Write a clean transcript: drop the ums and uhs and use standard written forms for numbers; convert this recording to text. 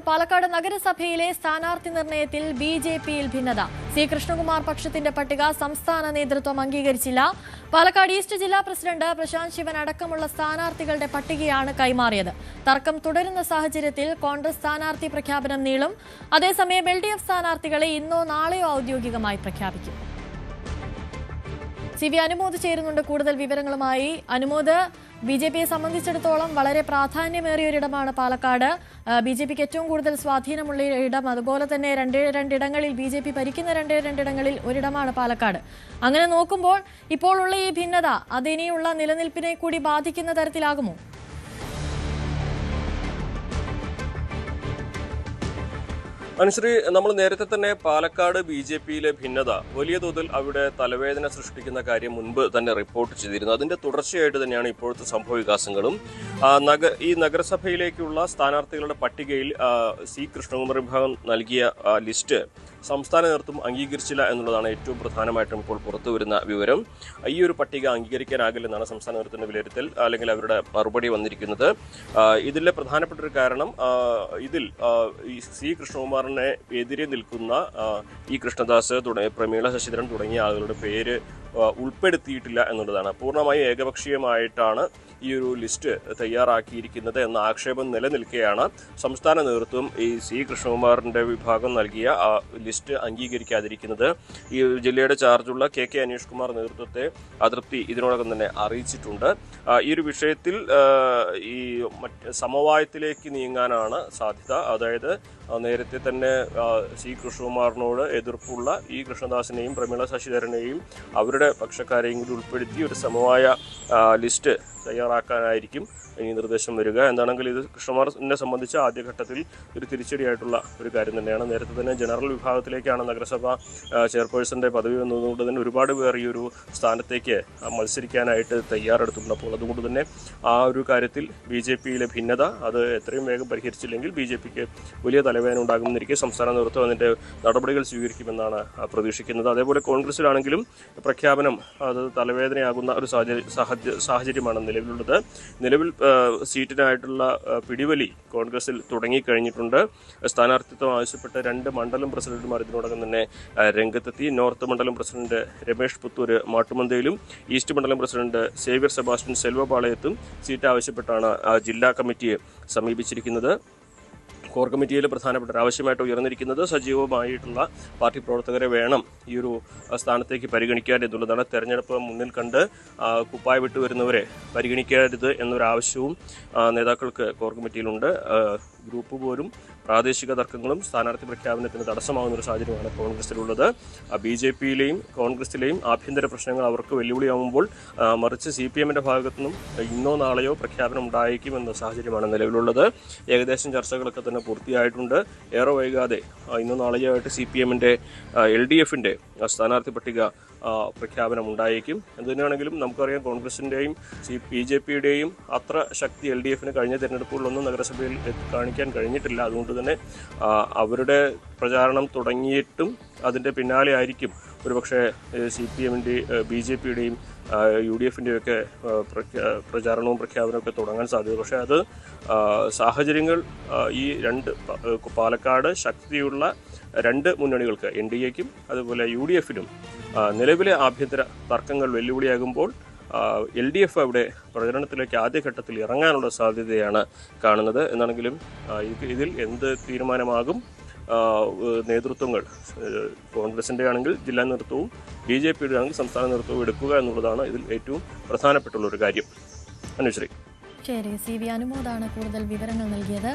പാലക്കാട് നഗരസഭയിലെ സ്ഥാനാർത്ഥി നിർണയത്തിൽ ബിജെപിയിൽ ഭിന്നത. സി കൃഷ്ണകുമാർ പക്ഷത്തിന്റെ പട്ടിക സംസ്ഥാന നേതൃത്വം അംഗീകരിച്ചില്ല. പാലക്കാട് ഈസ്റ്റ് ജില്ലാ പ്രസിഡന്റ് പ്രശാന്ത് ശിവൻ അടക്കമുള്ള സ്ഥാനാർത്ഥികളുടെ പട്ടികയാണ് കൈമാറിയത്. തർക്കം തുടരുന്ന സാഹചര്യത്തിൽ കോൺഗ്രസ് സ്ഥാനാർത്ഥി പ്രഖ്യാപനം നീളും. അതേസമയം LDF സ്ഥാനാർത്ഥികളെ ഇന്നോ നാളെയോ ഔദ്യോഗികമായി പ്രഖ്യാപിക്കും. CV അനുമോദ് ചേരുന്നുണ്ട് കൂടുതൽ വിവരങ്ങളുമായി. അനുമോദ്, BJPയെ സംബന്ധിച്ചിടത്തോളം വളരെ പ്രാധാന്യമേറിയ ഒരിടമാണ് പാലക്കാട്. BJPക്ക് ഏറ്റവും കൂടുതൽ സ്വാധീനമുള്ള ഇടം, അതുപോലെ തന്നെ രണ്ടിടങ്ങളിൽ BJP ഭരിക്കുന്ന രണ്ടിടങ്ങളിൽ ഒരിടമാണ് പാലക്കാട്. അങ്ങനെ നോക്കുമ്പോൾ ഇപ്പോൾ ഉള്ള ഈ ഭിന്നത അതിനിയുള്ള നിലനിൽപ്പിനെ കൂടി ബാധിക്കുന്ന തരത്തിലാകുമോ? അനുശ്രീ, നമ്മൾ നേരത്തെ തന്നെ പാലക്കാട് BJPയിലെ ഭിന്നത വലിയ തോതിൽ അവിടെ തലവേദന സൃഷ്ടിക്കുന്ന കാര്യം മുൻപ് തന്നെ റിപ്പോർട്ട് ചെയ്തിരുന്നു. അതിന്റെ തുടർച്ചയായിട്ട് തന്നെയാണ് ഇപ്പോഴത്തെ സംഭവ വികാസങ്ങളും. ഈ നഗരസഭയിലേക്കുള്ള സ്ഥാനാർത്ഥികളുടെ പട്ടികയിൽ സി കൃഷ്ണകുമാർ വിഭാഗം നൽകിയ ലിസ്റ്റ് സംസ്ഥാന നേതൃത്വം അംഗീകരിച്ചില്ല എന്നുള്ളതാണ് ഏറ്റവും പ്രധാനമായിട്ടും ഇപ്പോൾ പുറത്തു വരുന്ന വിവരം. ഈ ഒരു പട്ടിക അംഗീകരിക്കാനാകില്ലെന്നാണ് സംസ്ഥാന നേതൃത്വത്തിന്റെ വിലയിരുത്തൽ, അല്ലെങ്കിൽ അവരുടെ മറുപടി വന്നിരിക്കുന്നത്. ഇതിലെ പ്രധാനപ്പെട്ട ഒരു കാരണം, ഇതിൽ സി കൃഷ്ണകുമാറിനെ എതിരെ നിൽക്കുന്ന ഈ കൃഷ്ണദാസ് പ്രമീള ശശിധരൻ തുടങ്ങിയ ആളുകളുടെ പേര് ഉൾപ്പെടുത്തിയിട്ടില്ല എന്നുള്ളതാണ്. പൂർണ്ണമായും ഏകപക്ഷീയമായിട്ടാണ് ഈ ഒരു ലിസ്റ്റ് തയ്യാറാക്കിയിരിക്കുന്നത് എന്ന ആക്ഷേപം നിലനിൽക്കെയാണ് സംസ്ഥാന നേതൃത്വം ഈ സി കൃഷ്ണകുമാറിന്റെ വിഭാഗം നൽകിയ ലിസ്റ്റ് അംഗീകരിക്കാതിരിക്കുന്നത്. ഈ ജില്ലയുടെ ചാർജുള്ള KK അനീഷ് കുമാർ നേതൃത്വത്തെ അതൃപ്തി ഇതിനോടകം തന്നെ അറിയിച്ചിട്ടുണ്ട്. ഈ ഒരു വിഷയത്തിൽ ഈ സമവായത്തിലേക്ക് നീങ്ങാനാണ് സാധ്യത. അതായത് നേരത്തെ തന്നെ സി കൃഷ്ണകുമാറിനോട് എതിർപ്പുള്ള ഈ കൃഷ്ണദാസിനെയും പ്രമീള ശശിധരനെയും അവരുടെ പക്ഷക്കാരെയും കൂടി ഉൾപ്പെടുത്തി ഒരു സമവായ ലിസ്റ്റ് തയ്യാറാക്കാനായിരിക്കും ഈ നിർദ്ദേശം വരിക. എന്താണെങ്കിൽ ഇത് കൃഷ്ണകുമാറിനെ സംബന്ധിച്ച് ആദ്യഘട്ടത്തിൽ ഒരു തിരിച്ചടിയായിട്ടുള്ള ഒരു കാര്യം തന്നെയാണ്. നേരത്തെ തന്നെ ജനറൽ വിഭാഗത്തിലേക്കാണ് നഗരസഭ ചെയർപേഴ്സന്റെ പദവി വന്നതുകൊണ്ട് തന്നെ ഒരുപാട് പേർ ഈ ഒരു സ്ഥാനത്തേക്ക് മത്സരിക്കാനായിട്ട് തയ്യാറെടുത്തിട്ടുണ്ട്. അപ്പോൾ അതുകൊണ്ട് തന്നെ ആ ഒരു കാര്യത്തിൽ BJPയിലെ ഭിന്നത അത് എത്രയും വേഗം പരിഹരിച്ചില്ലെങ്കിൽ BJPക്ക് വലിയ തലവേദന ഉണ്ടാകുമെന്നിരിക്കെ സംസ്ഥാന നേതൃത്വം അതിൻ്റെ നടപടികൾ സ്വീകരിക്കുമെന്നാണ് പ്രതീക്ഷിക്കുന്നത്. അതേപോലെ കോൺഗ്രസിലാണെങ്കിലും പ്രഖ്യാപനം അത് തലവേദനയാകുന്ന ഒരു സാഹചര്യമാണ് നിലവിലുള്ളത്. നിലവിൽ സീറ്റിനായിട്ടുള്ള പിടിവലി കോൺഗ്രസിൽ തുടങ്ങിക്കഴിഞ്ഞിട്ടുണ്ട്. സ്ഥാനാർത്ഥിത്വം ആവശ്യപ്പെട്ട 2 മണ്ഡലം പ്രസിഡന്റുമാർ ഇതിനോടകം തന്നെ രംഗത്തെത്തി. നോർത്ത് മണ്ഡലം പ്രസിഡന്റ് രമേഷ് പുത്തൂര് മാട്ടുമന്തയിലും ഈസ്റ്റ് മണ്ഡലം പ്രസിഡന്റ് സേവ്യർ സെബാസ്റ്റ്യൻ സെൽവപാളയത്തും സീറ്റ് ആവശ്യപ്പെട്ടാണ് ജില്ലാ കമ്മിറ്റിയെ സമീപിച്ചിരിക്കുന്നത്. കോർ കമ്മിറ്റിയിൽ പ്രധാനപ്പെട്ട ആവശ്യമായിട്ട് ഉയർന്നിരിക്കുന്നത് സജീവമായിട്ടുള്ള പാർട്ടി പ്രവർത്തകരെ വേണം ഈ ഒരു സ്ഥാനത്തേക്ക് പരിഗണിക്കാൻ എന്നുള്ളതാണ്. തെരഞ്ഞെടുപ്പ് മുന്നിൽ കണ്ട് കുപ്പായ വിട്ടുവരുന്നവരെ പരിഗണിക്കരുത് എന്നൊരാവശ്യവും നേതാക്കൾക്ക് കോർ കമ്മിറ്റിയിലുണ്ട്. ഗ്രൂപ്പ് പോലും പ്രാദേശിക തർക്കങ്ങളും സ്ഥാനാർത്ഥി പ്രഖ്യാപനത്തിന് തടസ്സമാകുന്ന ഒരു സാഹചര്യമാണ് കോൺഗ്രസിലുള്ളത്. BJPയിലെയും കോൺഗ്രസിലെയും ആഭ്യന്തര പ്രശ്നങ്ങൾ അവർക്ക് വെല്ലുവിളിയാകുമ്പോൾ മറിച്ച് CPMന്റെ ഭാഗത്തു നിന്നും ഇന്നോ നാളെയോ പ്രഖ്യാപനം ഉണ്ടായേക്കുമെന്ന സാഹചര്യമാണ് നിലവിലുള്ളത്. ഏകദേശം ചർച്ചകളൊക്കെ തന്നെ പൂർത്തിയായിട്ടുണ്ട്. ഏറെ വൈകാതെ ഇന്നോ നാളെയോ ആയിട്ട് CPMന്റെ LDFന്റെ സ്ഥാനാർത്ഥി പട്ടിക പ്രഖ്യാപനം ഉണ്ടായേക്കും. എന്തുതന്നെയാണെങ്കിലും നമുക്കറിയാം, കോൺഗ്രസിൻ്റെയും BJPയുടെയും അത്ര ശക്തി LDFന് കഴിഞ്ഞ തിരഞ്ഞെടുപ്പുകളിലൊന്നും നഗരസഭയിൽ കാണിക്കാൻ കഴിഞ്ഞിട്ടില്ല. അതുകൊണ്ട് തന്നെ അവരുടെ പ്രചാരണം തുടങ്ങിയിട്ടും അതിൻ്റെ പിന്നാലെ ആയിരിക്കും ഒരുപക്ഷെ CPMൻ്റെയും BJPയുടെയും UDFൻ്റെയും ഒക്കെ പ്രചാരണവും പ്രഖ്യാപനമൊക്കെ തുടങ്ങാൻ സാധ്യത. പക്ഷേ അത് സാഹചര്യങ്ങൾ ഈ പാലക്കാട് ശക്തിയുള്ള 2 മുന്നണികൾക്ക്, NDAയ്ക്കും അതുപോലെ UDFനും നിലവിലെ ആഭ്യന്തര തർക്കങ്ങൾ വെല്ലുവിളിയാകുമ്പോൾ LDF അവിടെ പ്രചരണത്തിലേക്ക് ആദ്യഘട്ടത്തിൽ ഇറങ്ങാനുള്ള സാധ്യതയാണ് കാണുന്നത്. എന്നാണെങ്കിലും ഇതിൽ എന്ത് തീരുമാനമാകും നേതൃത്വങ്ങൾ, കോൺഗ്രസിൻ്റെ ആണെങ്കിൽ ജില്ലാ നേതൃത്വവും BJPയുടെ ആണെങ്കിൽ സംസ്ഥാന നേതൃത്വവും എടുക്കുക എന്നുള്ളതാണ് ഇതിൽ ഏറ്റവും പ്രധാനപ്പെട്ടുള്ളൊരു കാര്യം. അനുശ്രീ. ശരി, CV അനുമോദാണ് കൂടുതൽ വിവരങ്ങൾ നൽകിയത്.